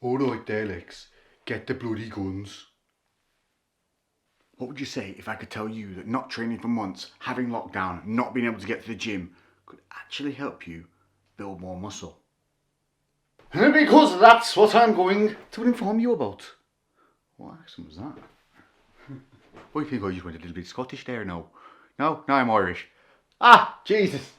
Alright there, Lex. Get the bloody guns. What would you say if I could tell you that not training for months, having lockdown, not being able to get to the gym, could actually help you build more muscle? And because that's what I'm going to inform you about. What accent was that? I think I just went a little bit Scottish there now. No, I'm Irish. Ah, Jesus.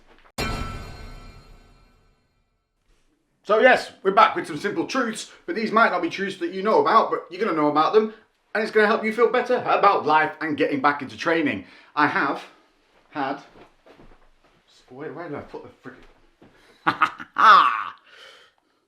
So yes, we're back with some simple truths, but these might not be truths that you know about, but you're going to know about them, and it's going to help you feel better about life and getting back into training. I have had... Where did I put the frickin'...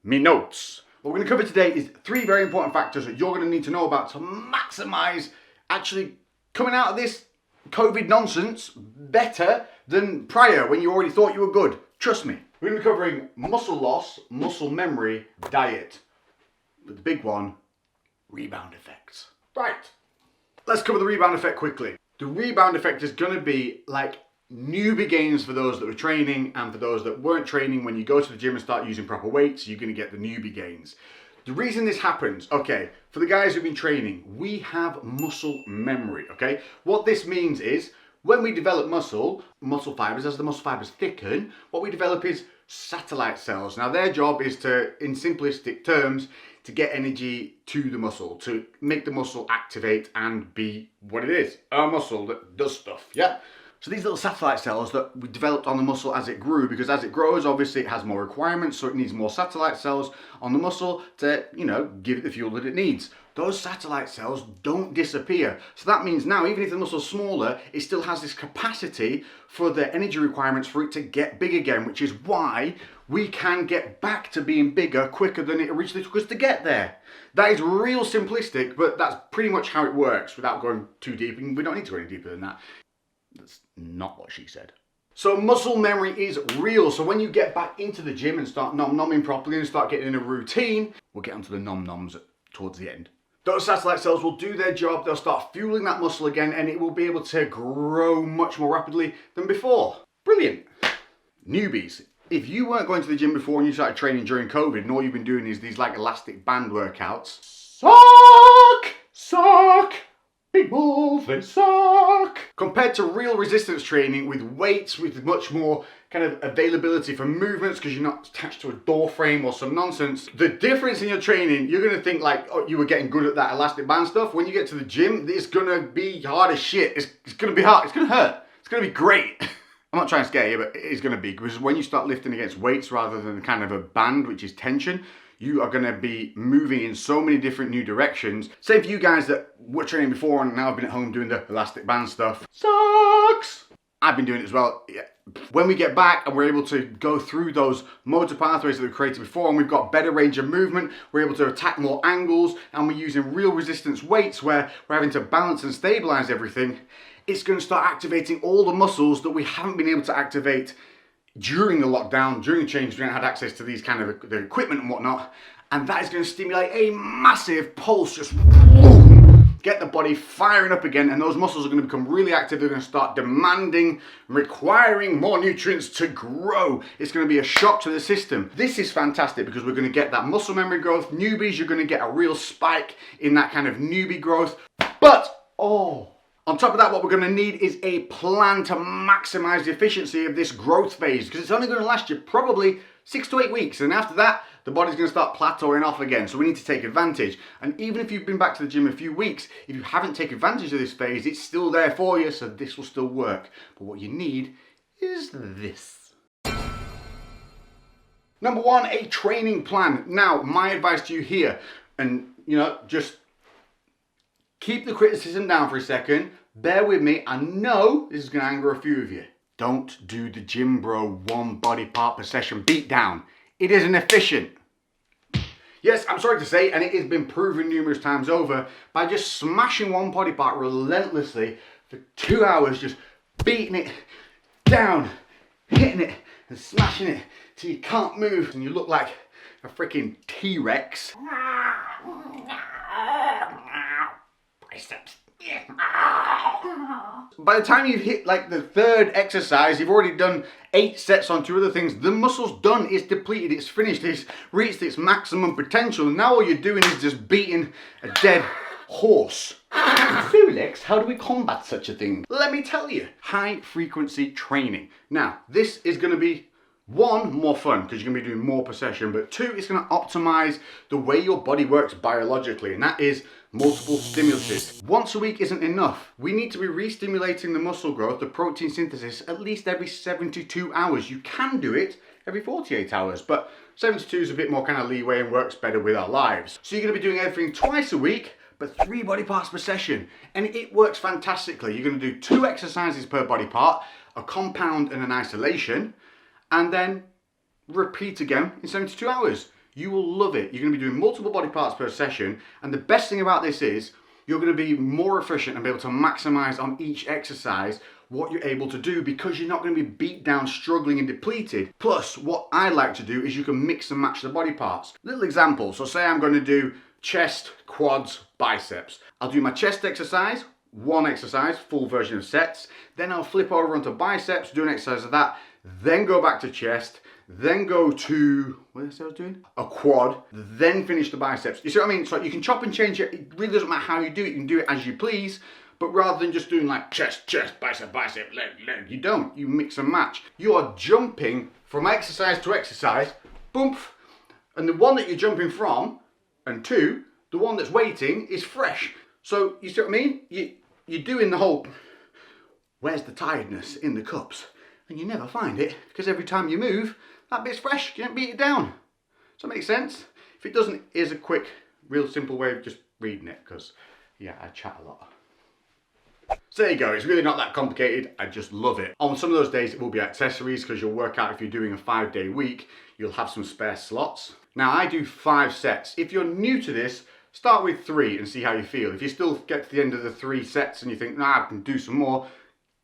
Me notes. What we're going to cover today is 3 very important factors that you're going to need to know about to maximise actually coming out of this COVID nonsense better than prior when you already thought you were good. Trust me. We're going to be covering muscle loss, muscle memory, diet. But the big one, rebound effects. Right. Let's cover the rebound effect quickly. The rebound effect is going to be like newbie gains for those that were training, and for those that weren't training. When you go to the gym and start using proper weights, you're going to get the newbie gains. The reason this happens, okay, for the guys who've been training, we have muscle memory, okay? What this means is, when we develop muscle fibers, as the muscle fibers thicken, what we develop is satellite cells. Now their job is to, in simplistic terms, to get energy to the muscle, to make the muscle activate and be what it is, a muscle that does stuff, yeah? So these little satellite cells that we developed on the muscle as it grew, because as it grows, obviously it has more requirements, so it needs more satellite cells on the muscle to, give it the fuel that it needs. Those satellite cells don't disappear. So that means now, even if the muscle's smaller, it still has this capacity for the energy requirements for it to get big again, which is why we can get back to being bigger quicker than it originally took us to get there. That is real simplistic, but that's pretty much how it works without going too deep, and we don't need to go any deeper than that. That's not what she said. So muscle memory is real. So when you get back into the gym and start nom-nomming properly and start getting in a routine, we'll get onto the nom-noms towards the end. Those satellite cells will do their job, they'll start fueling that muscle again, and it will be able to grow much more rapidly than before. Brilliant. Newbies, if you weren't going to the gym before and you started training during COVID, and all you've been doing is these like elastic band workouts, suck, big balls, they suck. Compared to real resistance training with weights, with much more kind of availability for movements because you're not attached to a door frame or some nonsense. The difference in your training, you're going to think like, oh, you were getting good at that elastic band stuff. When you get to the gym, it's going to be hard as shit. It's going to be hard. It's going to hurt. It's going to be great. I'm not trying to scare you, but it is going to be, because when you start lifting against weights rather than kind of a band, which is tension, you are going to be moving in so many different new directions. Same for you guys that were training before and now have been at home doing the elastic band stuff. Sucks! I've been doing it as well. Yeah. When we get back and we're able to go through those motor pathways that we've created before, and we've got better range of movement, we're able to attack more angles, and we're using real resistance weights where we're having to balance and stabilize everything, it's going to start activating all the muscles that we haven't been able to activate during the lockdown, during the change. We haven't had access to these kind of the equipment and whatnot, and that is going to stimulate a massive pulse, just boom, get the body firing up again, and those muscles are going to become really active. They're going to start demanding, requiring more nutrients to grow. It's going to be a shock to the system. This is fantastic because we're going to get that muscle memory growth. Newbies, you're going to get a real spike in that kind of newbie growth. But, on top of that, what we're going to need is a plan to maximize the efficiency of this growth phase, because it's only going to last you probably 6 to 8 weeks. And after that, the body's going to start plateauing off again. So we need to take advantage. And even if you've been back to the gym a few weeks, if you haven't taken advantage of this phase, it's still there for you. So this will still work. But what you need is this. Number 1, a training plan. Now, my advice to you here, and just keep the criticism down for a second. Bear with me. I know this is going to anger a few of you. Don't do the gym bro 1 body part per session beatdown. It isn't efficient. Yes, I'm sorry to say, and it has been proven numerous times over, by just smashing 1 body part relentlessly for 2 hours, just beating it down, hitting it and smashing it till you can't move and you look like a freaking T-Rex. Biceps. By the time you've hit like the third exercise, you've already done 8 sets on 2 other things. The muscle's done, it's depleted, it's finished, it's reached its maximum potential. And now all you're doing is just beating a dead horse. So Lex, how do we combat such a thing? Let me tell you, high frequency training. Now, this is going to be 1, more fun because you're going to be doing more per session, but 2, it's going to optimize the way your body works biologically, and that is multiple stimuluses. Once a week isn't enough. We need to be re-stimulating the muscle growth, the protein synthesis, at least every 72 hours. You can do it every 48 hours, but 72 is a bit more kind of leeway and works better with our lives. So you're going to be doing everything twice a week, but 3 body parts per session, and it works fantastically. You're going to do 2 exercises per body part, a compound and an isolation, and then repeat again in 72 hours. You will love it. You're going to be doing multiple body parts per session, and the best thing about this is you're going to be more efficient and be able to maximize on each exercise what you're able to do because you're not going to be beat down, struggling and depleted. Plus, what I like to do is you can mix and match the body parts. Little example, so say I'm going to do chest, quads, biceps. I'll do my chest exercise, 1 exercise, full version of sets, then I'll flip over onto biceps, do an exercise of that, then go back to chest, then go to, what did I say I was doing? A quad, then finish the biceps. You see what I mean? So you can chop and change it. It really doesn't matter how you do it. You can do it as you please. But rather than just doing like chest, chest, bicep, bicep, leg, leg, you don't. You mix and match. You are jumping from exercise to exercise, boom, and the one that you're jumping from, and 2, the one that's waiting is fresh. So you see what I mean? You're doing the whole, where's the tiredness in the cups? And you never find it because every time you move, that bit's fresh, you don't beat it down. Does that make sense? If it doesn't, here's a quick, real simple way of just reading it because, yeah, I chat a lot. So there you go, it's really not that complicated, I just love it. On some of those days it will be accessories because you'll work out if you're doing a 5-day week, you'll have some spare slots. Now I do 5 sets. If you're new to this, start with 3 and see how you feel. If you still get to the end of the 3 sets and you think, nah, I can do some more,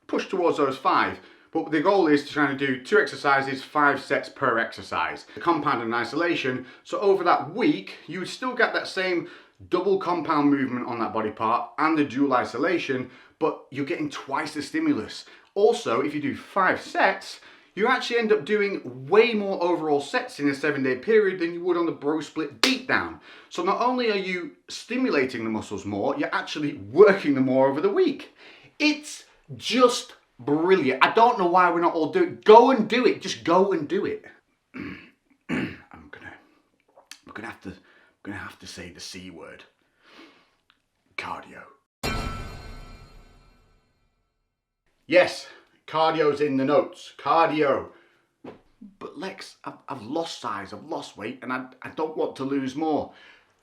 push towards those 5. But the goal is to try and do 2 exercises, 5 sets per exercise. The compound and isolation, so over that week, you would still get that same double compound movement on that body part and the dual isolation, but you're getting twice the stimulus. Also, if you do 5 sets, you actually end up doing way more overall sets in a 7-day period than you would on the bro split beatdown. So not only are you stimulating the muscles more, you're actually working them more over the week. It's just brilliant. I don't know why we're not all doing it. Go and do it. Just go and do it. I'm gonna have to say the C word. Cardio. Yes, cardio's in the notes. Cardio. But Lex, I've lost size, I've lost weight, and I don't want to lose more.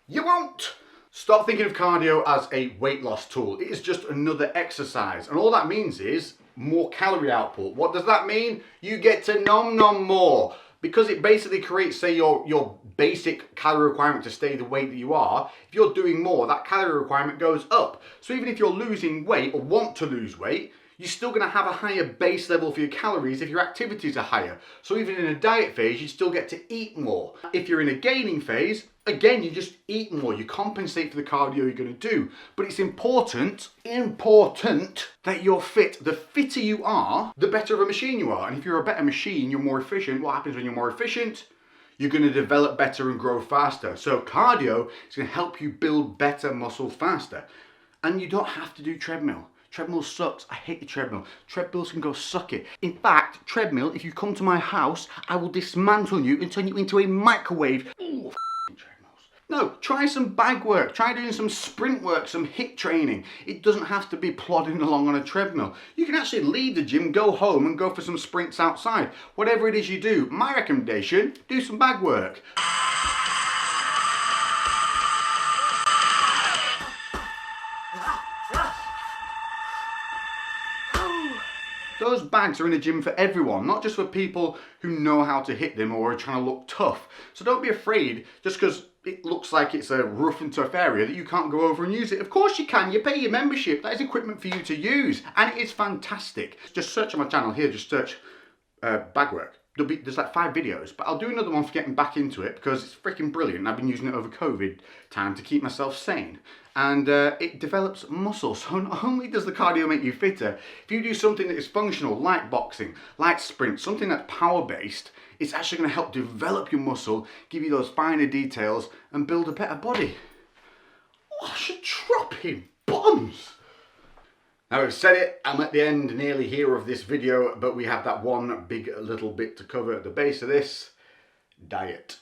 You won't. Stop thinking of cardio as a weight loss tool. It is just another exercise. And all that means is more calorie output. What does that mean? You get to nom more. Because it basically creates, say, your basic calorie requirement to stay the weight that you are. If you're doing more, that calorie requirement goes up. So even if you're losing weight or want to lose weight, you're still going to have a higher base level for your calories if your activities are higher. So even in a diet phase, you still get to eat more. If you're in a gaining phase, again, you just eat more. You compensate for the cardio you're going to do. But it's important that you're fit. The fitter you are, the better of a machine you are. And if you're a better machine, you're more efficient. What happens when you're more efficient? You're going to develop better and grow faster. So cardio is going to help you build better muscle faster. And you don't have to do treadmill. Treadmill sucks. I hate the treadmill. Treadmills can go suck it. In fact, treadmill, if you come to my house, I will dismantle you and turn you into a microwave. Ooh, treadmills. No, try some bag work. Try doing some sprint work, some HIIT training. It doesn't have to be plodding along on a treadmill. You can actually leave the gym, go home and go for some sprints outside. Whatever it is you do, my recommendation, do some bag work. Those bags are in a gym for everyone, not just for people who know how to hit them or are trying to look tough. So don't be afraid just because it looks like it's a rough and tough area that you can't go over and use it. Of course you can, you pay your membership, that is equipment for you to use and it is fantastic. Just search on my channel here, just search bag work. there's like 5 videos, but I'll do another one for getting back into it because it's freaking brilliant. I've been using it over COVID time to keep myself sane. And it develops muscle. So not only does the cardio make you fitter, if you do something that is functional, like boxing, like sprint, something that's power-based, it's actually going to help develop your muscle, give you those finer details, and build a better body. Oh, I should drop him bombs. Now I've said it, I'm at the end nearly here of this video, but we have that one big little bit to cover at the base of this: diet.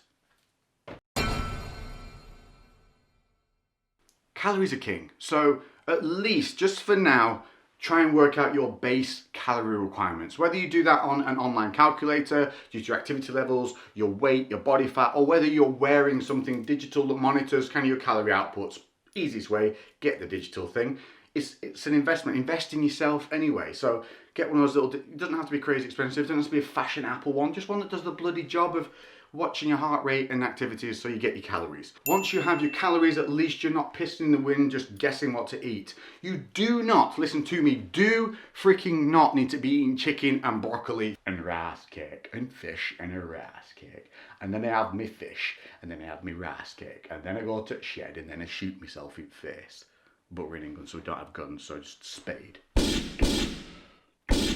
Calories are king, so at least just for now, try and work out your base calorie requirements. Whether you do that on an online calculator, due to your activity levels, your weight, your body fat, or whether you're wearing something digital that monitors kind of your calorie outputs. Easiest way, get the digital thing. It's an investment. Invest in yourself anyway. So get one of those little, it doesn't have to be crazy expensive, it doesn't have to be a fashion Apple one, just one that does the bloody job of watching your heart rate and activities so you get your calories. Once you have your calories, at least you're not pissing in the wind just guessing what to eat. You do not, listen to me, do freaking not need to be eating chicken and broccoli and rice cake and fish and a rice cake. And then I have me fish and then I have me rice cake and then I go to the shed and then I shoot myself in the face. But we're in England, so we don't have guns, so just spade.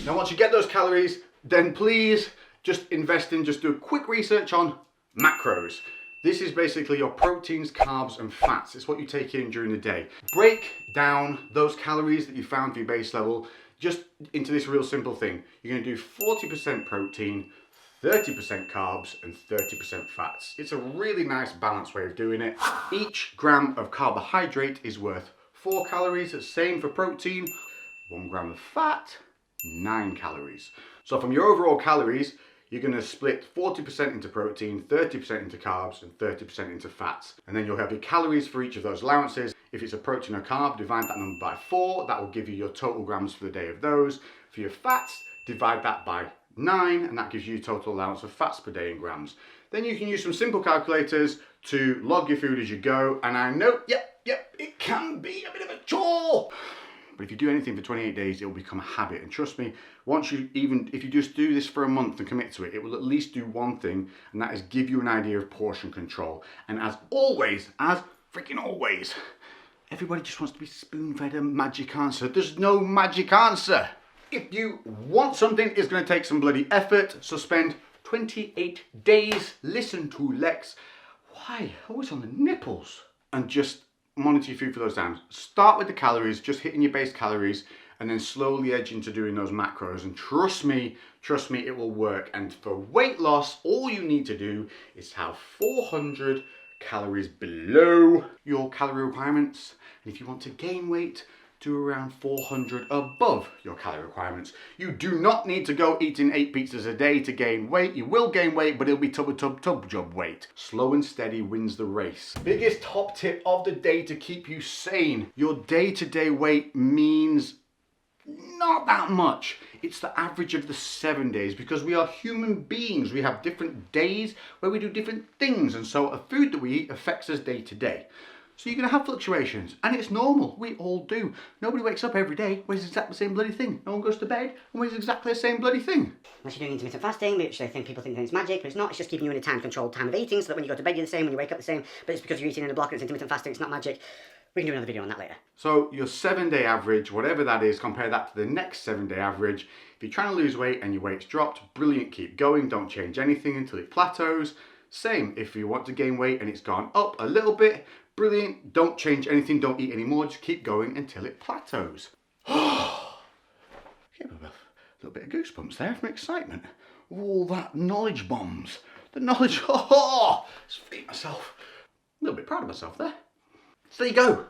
Now once you get those calories, then please just do a quick research on macros. This is basically your proteins, carbs, and fats. It's what you take in during the day. Break down those calories that you found for your base level just into this real simple thing. You're gonna do 40% protein, 30% carbs, and 30% fats. It's a really nice balanced way of doing it. Each gram of carbohydrate is worth 4 calories, same for protein. 1 gram of fat, 9 calories. So from your overall calories, you're going to split 40% into protein, 30% into carbs, and 30% into fats. And then you'll have your calories for each of those allowances. If it's a protein or carb, divide that number by 4. That will give you your total grams for the day of those. For your fats, divide that by 9, and that gives you total allowance of fats per day in grams. Then you can use some simple calculators to log your food as you go. And I know, yep, it can be a bit of a chore. But if you do anything for 28 days, it will become a habit. And trust me, if you just do this for a month and commit to it, it will at least do one thing, and that is give you an idea of portion control. And as always, everybody just wants to be spoon-fed a magic answer. There's no magic answer. If you want something, it's going to take some bloody effort. So spend 28 days, listen to Lex. Why? Always on the nipples. And just monitor your food for those times. Start with the calories, just hitting your base calories, and then slowly edge into doing those macros. And trust me, it will work. And for weight loss, all you need to do is have 400 calories below your calorie requirements. And if you want to gain weight, do around 400 above your calorie requirements. You do not need to go eating 8 pizzas a day to gain weight. You will gain weight, but it'll be tub job weight. Slow and steady wins the race. Biggest top tip of the day to keep you sane. Your day-to-day weight means not that much. It's the average of the 7 days, because we are human beings. We have different days where we do different things, and so a food that we eat affects us day to day. So you're going to have fluctuations, and it's normal. We all do. Nobody wakes up every day, weighs exactly the same bloody thing. No one goes to bed and weighs exactly the same bloody thing. Unless you're doing intermittent fasting, which people think it's magic, but it's not. It's just keeping you in a time-controlled time of eating, so that when you go to bed you're the same, when you wake up the same, but it's because you're eating in a block and it's intermittent fasting. It's not magic. We can do another video on that later. So your 7-day average, whatever that is, compare that to the next 7-day average. If you're trying to lose weight and your weight's dropped, brilliant, keep going. Don't change anything until it plateaus. Same, if you want to gain weight and it's gone up a little bit, brilliant, don't change anything, don't eat anymore, just keep going until it plateaus. Get a little bit of goosebumps there from excitement. All that knowledge bombs. The knowledge, just feed myself. A little bit proud of myself there. So there you go.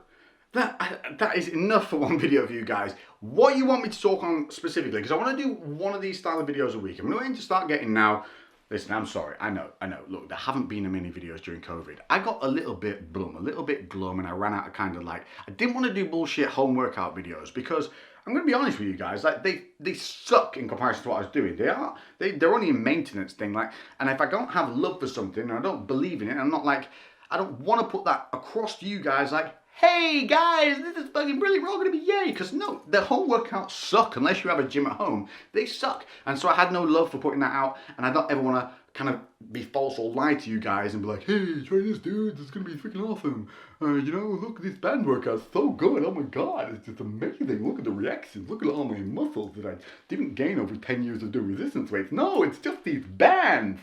That is enough for one video for you guys. What you want me to talk on specifically, because I want to do one of these style of videos a week. I'm going to start getting now. Listen, I'm sorry, I know. Look, there haven't been many videos during COVID. I got a little bit glum, and I ran out of I didn't want to do bullshit home workout videos, because I'm going to be honest with you guys, like they suck in comparison to what I was doing. They're only a maintenance thing, and if I don't have love for something, and I don't believe in it, I don't want to put that across to you guys, hey guys, this is fucking brilliant, we're all gonna be yay. Because no, the home workouts suck unless you have a gym at home. They suck. And so I had no love for putting that out, and I don't ever want to kind of be false or lie to you guys and be like, hey, try this, dude, this is gonna be freaking awesome. You know, look at this band workout, so good, oh my god, it's just amazing. Look at the reactions, look at all my muscles that I didn't gain over 10 years of doing resistance weights. No, it's just these bands.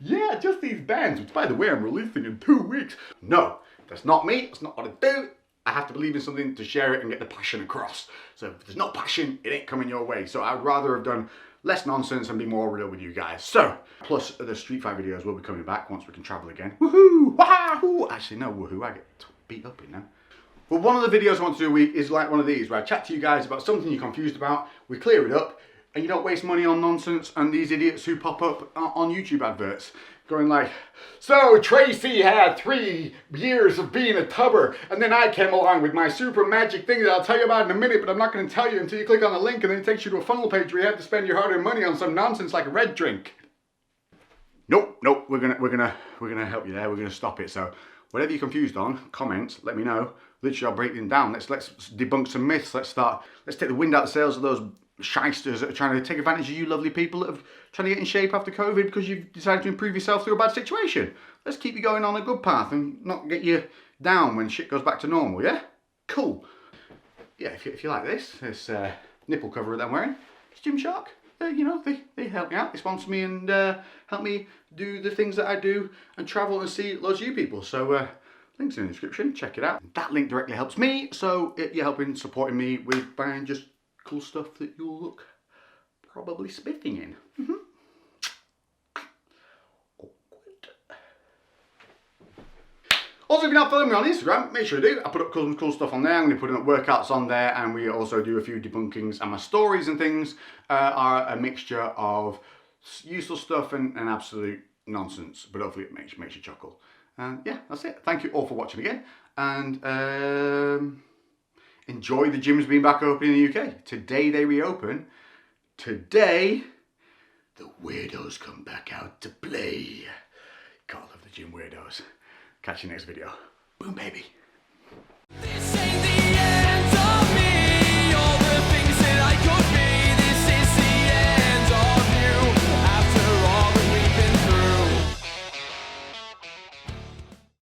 Yeah, just these bands, which by the way I'm releasing in 2 weeks. No, that's not me, that's not what I do. I have to believe in something to share it and get the passion across. So if there's no passion, it ain't coming your way. So I'd rather have done less nonsense and be more real with you guys. So, plus the Street Fight videos will be coming back once we can travel again. Woohoo! Wahoo! Actually, no, woohoo, I get beat up in now. Well, one of the videos I want to do a week is like one of these, where I chat to you guys about something you're confused about, we clear it up, and you don't waste money on nonsense and these idiots who pop up on YouTube adverts going like, so Tracy had 3 years of being a tubber, and then I came along with my super magic thing that I'll tell you about in a minute, but I'm not going to tell you until you click on the link, and then it takes you to a funnel page where you have to spend your hard-earned money on some nonsense like a red drink. Nope, we're gonna help you there. We're gonna stop it. So whatever you're confused on, comments, let me know. Literally, I'll break them down. Let's debunk some myths. Let's take the wind out of the sails of those shysters that are trying to take advantage of you lovely people that are trying to get in shape after COVID because you've decided to improve yourself through a bad situation. Let's keep you going on a good path and not get you down when shit goes back to normal, yeah? Cool. Yeah, if you like this nipple cover that I'm wearing, it's Gymshark. You know, they help me out, they sponsor me and help me do the things that I do and travel and see loads of you people. So links in the description, check it out. That link directly helps me, so you're helping, supporting me with buying just cool stuff that you'll look probably spiffing in. Awkward. Also, if you're not following me on Instagram, make sure you do. I put up cool stuff on there. I'm going to put up workouts on there, and we also do a few debunkings. And my stories and things are a mixture of useful stuff and absolute nonsense, but hopefully it makes you chuckle. And yeah, that's it. Thank you all for watching again, and enjoy the gyms being back open in the UK. Today they reopen. Today, the weirdos come back out to play. God love the gym weirdos. Catch you next video. Boom, baby.